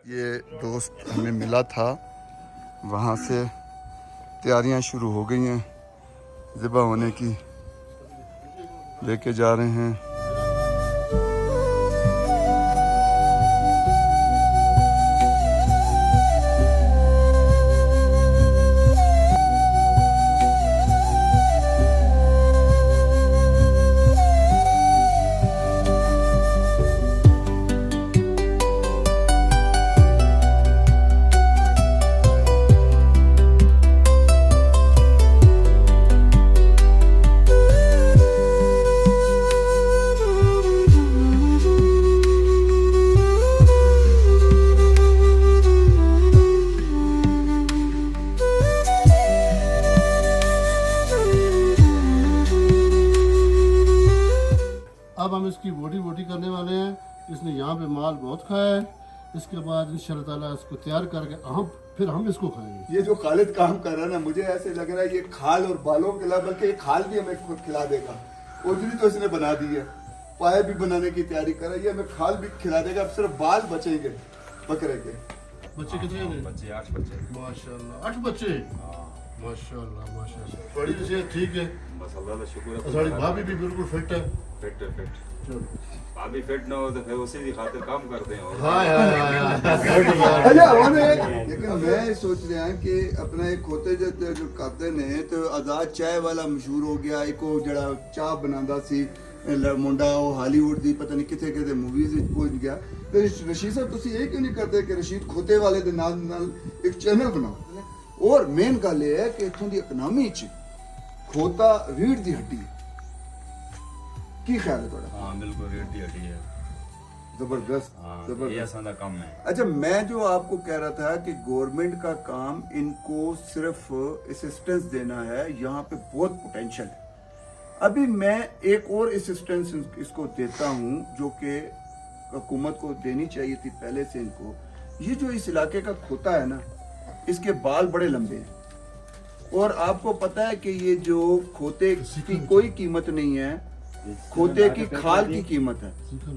ये दोस्त हमें मिला था, वहाँ से तैयारियां शुरू हो गई हैं ज़िबा होने की, लेके जा रहे हैं। अब हम इसकी बोटी करने वाले हैं। इसने यहाँ पे माल बहुत खाया है। इसके बाद इंशाल्लाह ताला इसको तैयार करके फिर हम इसको खाएंगे। ये जो खालिद काम कर रहा है ना, मुझे ऐसे लग रहा है ये खाल और बालों के अलावा बल्कि ये खाल भी हमें खुद खिला देगा। ओजरी तो इसने बना दी है, पाए भी बनाने की तैयारी कर रहा है, ये हमें खाल भी खिला देगा। अब सिर्फ बाल बचेंगे बकरे के। बच्चे कितने हैं? बच्चे 8 बच्चे माशाल्लाह 8 बच्चे। माशाल्लाह माशाल्लाह, बड़ी सेहत ठीक है बस अल्लाह का शुक्र है। साड़ी भाभी भी बिल्कुल फिट है। फिट चलो भाभी फिट ना हो तो फिर उसी की खातिर काम करते हैं। लेकिन मैं सोच रहा हूँ कि अपना एक होते जो करते ने तो आजाद चाय वाला मशहूर हो गया। एक वो जड़ा चाह बनाता सी मुंडा, वो हॉलीवुड दी पता नहीं किथे किथे मूवीज पहुंच गया। तो रशीद साहब तुसी ये क्यों नहीं करते कि रशीद खोते वाले दे नाल एक चैनल बनाओ। और मेन गल ये है कि इत्थों दी इकनॉमी च खोता रीढ़ दी हड्डी है। की ख्याल है थोड़ा? हाँ बिल्कुल, रेट दी हटी है। जबरदस्त हाँ, ये जबरदस्त। आसान काम है। अच्छा, मैं जो आपको कह रहा था कि गवर्नमेंट का काम इनको सिर्फ असिस्टेंस देना है, यहाँ पे बहुत पोटेंशियल है। अभी मैं एक और असिस्टेंस इसको देता हूँ जो कि हुकूमत को देनी चाहिए थी पहले से इनको। ये जो इस इलाके का खोता है ना, इसके बाल बड़े लंबे हैं और आपको पता है कि ये जो खोते की कोई कीमत नहीं है, खोते की खाल की कीमत है।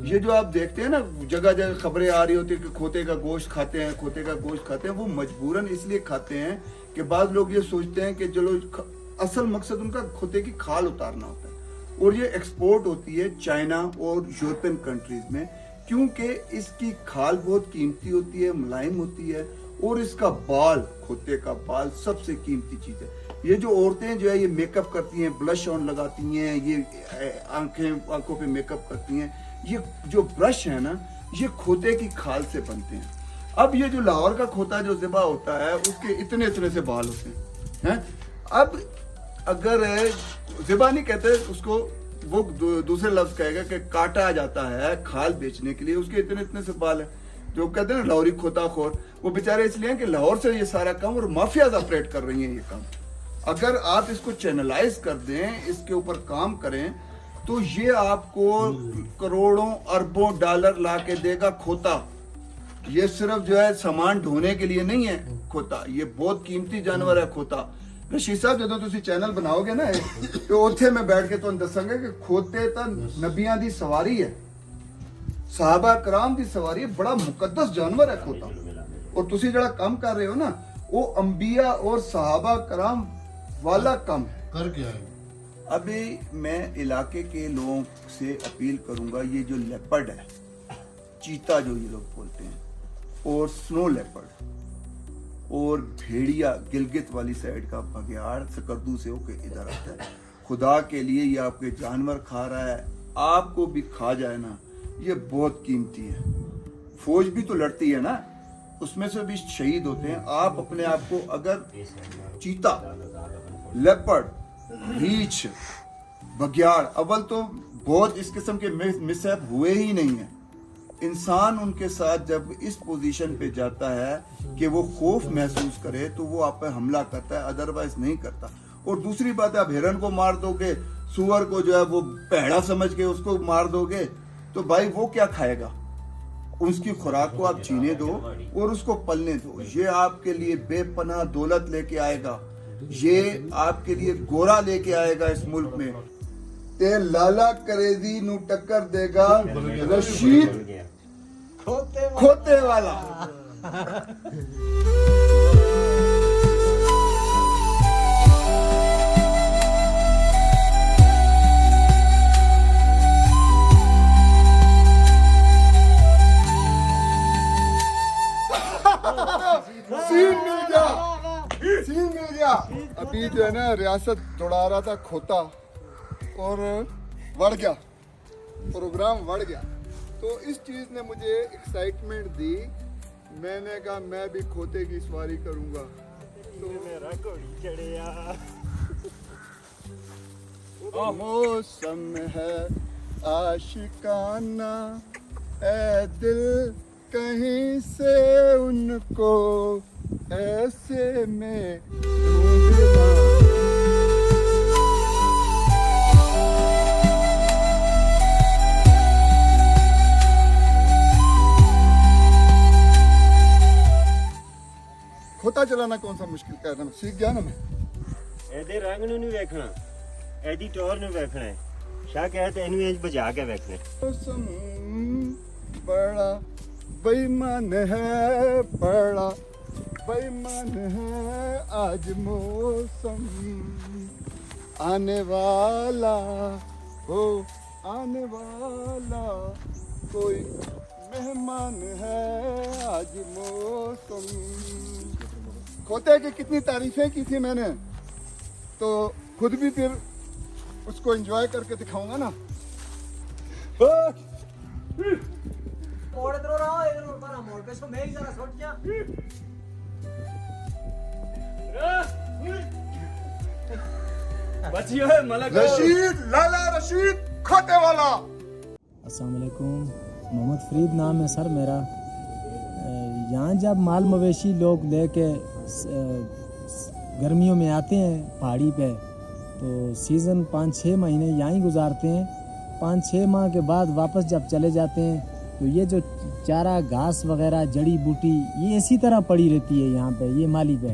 ये जो आप देखते हैं ना जगह जगह खबरें आ रही होती है कि खोते का गोश्त खाते हैं, खोते का गोश्त खाते हैं, वो मजबूरन इसलिए खाते हैं कि बाद लोग ये सोचते हैं कि चलो असल मकसद उनका खोते की खाल उतारना होता है और ये एक्सपोर्ट होती है चाइना और यूरोपियन कंट्रीज में, क्योंकि इसकी खाल बहुत कीमती होती है, मुलायम होती है और इसका बाल, खोते का बाल सबसे कीमती चीज है। ये जो औरतें जो है ये मेकअप करती हैं, ब्लश ऑन लगाती हैं, ये आंखों पे मेकअप करती हैं, ये जो ब्रश है ना ये खोते की खाल से बनते हैं। अब ये जो लाहौर का खोता जो ज़िबा होता है उसके इतने इतने से बाल होते हैं। अब अगर ज़िबा नहीं कहते उसको, वो दूसरे लफ्ज कहेगा कि काटा जाता है खाल बेचने के लिए, उसके इतने इतने से बाल है। जो कहते हैं ना लाहौरी खोताखोर, वो बेचारे इसलिए कि लाहौर से ये सारा काम और माफियाज ऑपरेट कर रही हैं ये काम। अगर आप इसको चैनलाइज कर दें, इसके ऊपर काम करें, तो ये आपको करोड़ों अरबों डॉलर ला के देगा खोता। ये सिर्फ जो है सामान ढोने के लिए नहीं है खोता, ये बहुत कीमती जानवर है खोता। रशीद साहब जो तुम चैनल बनाओगे ना तो उत्थे मैं बैठ के तुम दसांगे कि खोते तो नबियां दी सवारी है, साहबा कराम की सवारी है, बड़ा मुकद्दस जानवर है खोता। और तुसी जड़ा काम कर रहे हो ना वो अंबिया और साहबा कराम वाला काम है। कर क्या है? अभी मैं इलाके के लोगों से अपील करूंगा, ये जो लेपर्ड है, चीता जो ये लोग बोलते हैं, और स्नो लेपर्ड और भेड़िया गिलगित वाली साइड का बघियाड़ सकरदू से होके इधर आता है, खुदा के लिए ये आपके जानवर खा रहा है, आपको भी खा जाए ना, ये बहुत कीमती है। फौज भी तो लड़ती है ना, उसमें से भी शहीद होते हैं। आप अपने आप को अगर चीता, लेपर्ड, रीछ, बघियाड़, अव्वल तो बहुत इस किस्म के मिसहैप हुए ही नहीं है। इंसान उनके साथ जब इस पोजीशन पे जाता है कि वो खौफ महसूस करे तो वो आप पे हमला करता है, अदरवाइज नहीं करता। और दूसरी बात है, आप हिरन को मार दोगे, सुअर को जो है वो पहड़ा समझ के उसको मार दोगे, तो भाई वो क्या खाएगा? उसकी खुराक को आप छीने दो और उसको पलने दो। ये आपके लिए बेपनाह दौलत लेके आएगा, ये आपके लिए गोरा लेके आएगा इस मुल्क में। ते लाला करेजी नू टक्कर देगा रशीद खोते वाला। सीन मिल गया, सीन मिल गया। अभी जो है ना रियासत दौड़ा रहा था खोता और बढ़ गया, प्रोग्राम बढ़ गया। तो इस चीज ने मुझे एक्साइटमेंट दी। मैंने कहा मैं भी खोते की सवारी करूंगा। तो मेरा घोड़ी चढ़िया मौसम है आशिकाना, ऐ दिल कहीं से उनको ऐसे में ढूंढना। खोता चलाना कौन सा मुश्किल करना, सीख गया ना मैं। ਇਹਦੇ ਰੰਗ ਨੂੰ ਨਹੀਂ ਵੇਖਣਾ, ਇਹਦੀ ਟੌਰ ਨੂੰ ਵੇਖਣਾ ਹੈ। ਸ਼ਾਹ ਕਹਿੰਦੇ ਇਹਨੂੰ ਇੰਜ ਬਜਾ ਕੇ ਵੇਖਣਾ ਹੈ। मौसम बड़ा बेईमान है, बड़ा बेईमान है आज मौसम। आने वाला हो, आने वाला कोई मेहमान है आज मौसम। खोते की कितनी तारीफें की थी मैंने, तो खुद भी फिर उसको एंजॉय करके दिखाऊंगा ना। मोड़ इधर रहा, इधर मोड़ पर मोड़ पे, इसको मैं ही जरा छोड़ गया। बचियो है मलक। रशीद, लाला रशीद खोते वाला। अस्सलाम वालेकुम, मोहम्मद फरीद नाम है सर मेरा। यहाँ जब माल मवेशी लोग लेके गर्मियों में आते हैं पहाड़ी पे, तो सीज़न 5-6 महीने यहाँ ही गुजारते हैं। 5-6 माह के बाद वापस जब चले जाते हैं तो ये जो चारा घास वगैरह जड़ी बूटी ये इसी तरह पड़ी रहती है यहाँ पे, ये माली पे,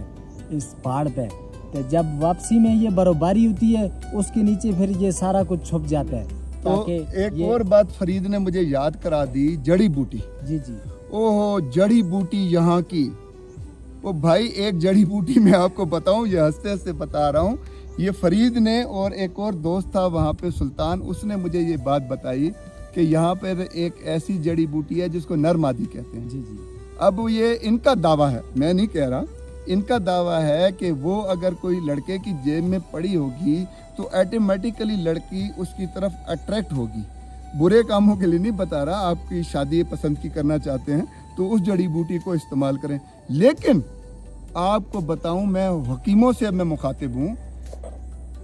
इस पहाड़ पे। तो जब वापसी में ये बर्फबारी होती है उसके नीचे फिर ये सारा कुछ छुप जाता है। तो एक और बात फरीद ने मुझे याद करा दी, जड़ी बूटी। जी जी। ओहो, जड़ी बूटी यहाँ की। ओ भाई, एक जड़ी बूटी मैं आपको बताऊं, ये हंसते हंसते बता रहा हूँ। ये फरीद ने और एक और दोस्त था वहाँ पे सुल्तान, उसने मुझे ये बात बताई कि यहाँ पर एक ऐसी जड़ी बूटी है जिसको नरमादी कहते हैं। जी जी। अब ये इनका दावा है, मैं नहीं कह रहा, इनका दावा है कि वो अगर कोई लड़के की जेब में पड़ी होगी तो ऑटोमेटिकली लड़की उसकी तरफ अट्रैक्ट होगी। बुरे कामों के लिए नहीं बता रहा, आपकी शादी पसंद की करना चाहते हैं तो उस जड़ी बूटी को इस्तेमाल करें। लेकिन आपको बताऊं, मैं हकीमों से मैं मुखातिब हूँ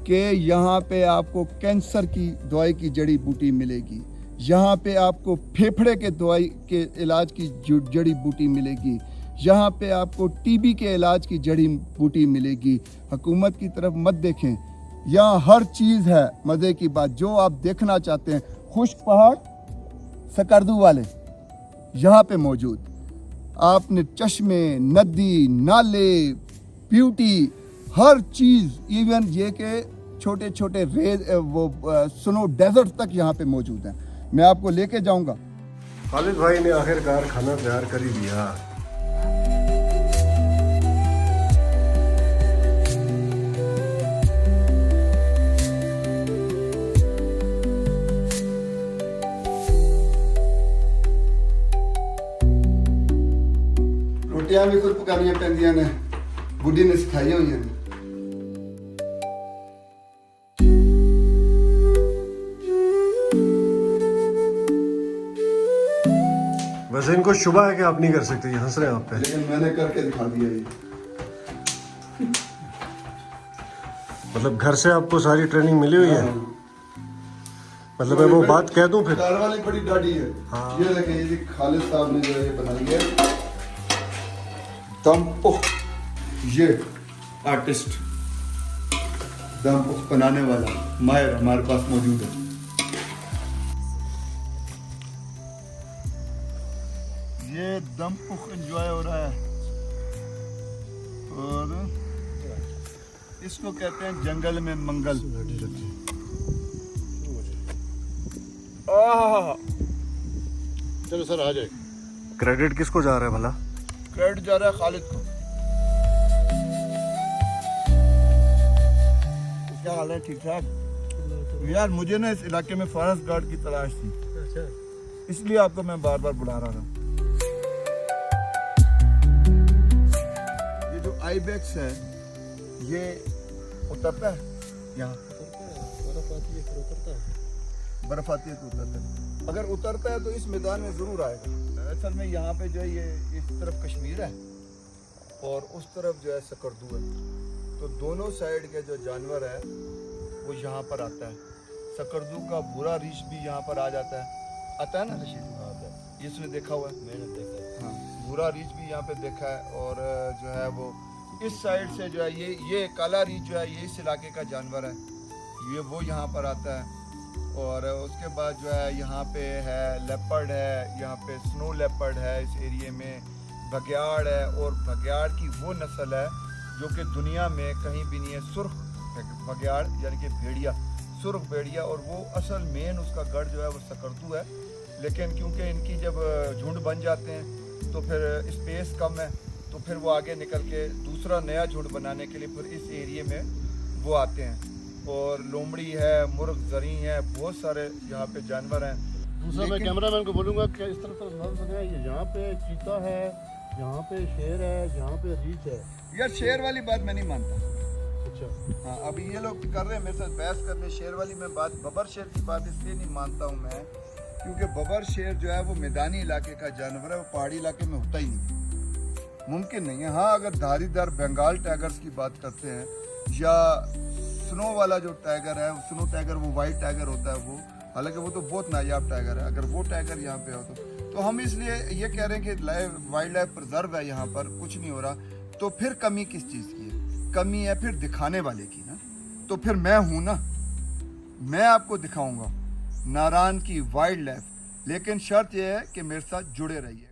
कि यहाँ पे आपको कैंसर की दवाई की जड़ी बूटी मिलेगी, यहाँ पे आपको फेफड़े के दवाई के इलाज की जड़ी बूटी मिलेगी, यहाँ पे आपको टीबी के इलाज की जड़ी बूटी मिलेगी। हुकूमत की तरफ मत देखें, यहाँ हर चीज़ है। मज़े की बात, जो आप देखना चाहते हैं, खुश्क पहाड़ सकरदू वाले यहाँ पे मौजूद। आपने चश्मे, नदी, नाले, ब्यूटी, हर चीज़, इवन ये के छोटे छोटे स्नो डेजर्ट तक यहाँ पे मौजूद हैं। मैं आपको लेके जाऊंगा। खालिद भाई ने आखिरकार खाना तैयार कर ही दिया। रोटियां भी खुद पकानियां पैंदियां ने, बुढ़ी ने सिखाई हुई है। वैसे इनको शुबा है कि आप नहीं कर सकते, ये हंस रहे हैं आप पे। लेकिन मैंने करके दिखा दिया ये। मतलब घर से आपको सारी ट्रेनिंग मिली हुई है। मतलब मैं वो बात कह दूं फिर। कार वाली बड़ी डाडी है। हाँ। ये देखें, ये खालिद साहब ने जो ये बनाई है दमपुख, ये आर्टिस्ट दमपुख बनाने वाला माहिर हमारे पास मौजूद है। ये दमपुख एंजॉय हो रहा है और इसको कहते हैं जंगल में मंगल। चलो सर आ जाए। क्रेडिट किसको जा रहा है भला? क्रेडिट जा रहा है खालिद को। क्या हाल है? ठीक ठाक? यार मुझे ना इस इलाके में फॉरेस्ट गार्ड की तलाश थी, इसलिए आपको मैं बार बार बुला रहा था। ये जो आईबेक्स है ये उतरता है यहाँ, बर्फ आती है तो उतरता है। अगर उतरता है तो इस मैदान में जरूर आएगा। असल में यहाँ पे जो है ये इस तरफ कश्मीर है और उस तरफ जो है सकरदू है, तो दोनों साइड के जो जानवर है वो यहाँ पर आता है। सकरदू का बुरा रीछ भी यहाँ पर आ जाता है ना रशीद? ये इसने देखा हुआ है, मैंने देखा है। हाँ, बुरा रीछ भी यहाँ पे देखा है। और जो है वो इस साइड से जो है ये काला रीछ जो है ये इस इलाके का जानवर है, ये वो यहाँ पर आता है। और उसके बाद जो है यहाँ पे है लेपर्ड है, यहाँ पे स्नो लेपर्ड है इस एरिया में, भग्याड़ है। और भग्याड़ की वो नस्ल है जो कि दुनिया में कहीं भी नहीं है, सुर्ख भग्याड़ यानी कि भेड़िया, सुर्ख भेड़िया। और वो असल मेन उसका गढ़ जो है वो सकरदू है, लेकिन क्योंकि इनकी जब झुंड बन जाते हैं तो फिर स्पेस कम है, तो फिर वो आगे निकल के दूसरा नया झुंड बनाने के लिए फिर इस एरिया में वो आते हैं। और लोमड़ी है, मुर्ग जरी है, बहुत सारे यहाँ पे जानवर हैं। दूसरा मैं कैमरामैन को बोलूँगा कि इस तरफ ये यहाँ पे चीता है, यहाँ पे शेर है, यहाँ पे रीछ है। यार शेर वाली बात मैं नहीं मानता। अच्छा हाँ, अभी ये लोग कर रहे हैं मेरे साथ बहस करने। शेर वाली मैं बात, बबर शेर की बात इसलिए नहीं मानता हूँ मैं, क्योंकि बबर शेर जो है वो मैदानी इलाके का जानवर है, वो पहाड़ी इलाके में होता ही नहीं, मुमकिन नहीं है। हाँ, अगर धारीदार बंगाल टाइगर्स की बात करते हैं या स्नो वाला जो टाइगर है, स्नो टाइगर, वो वाइट टाइगर होता है वो, हालांकि वो तो बहुत नायाब टाइगर है, अगर वो टाइगर यहाँ पे हो तो हम इसलिए ये कह रहे हैं कि वाइल्ड लाइफ प्रिजर्व है, यहाँ पर कुछ नहीं हो रहा। तो फिर कमी किस चीज़ की है? कमी है फिर दिखाने वाले की ना। तो फिर मैं हूँ ना, मैं आपको दिखाऊंगा नारायण की वाइल्ड लाइफ, लेकिन शर्त यह है कि मेरे साथ जुड़े रहिए।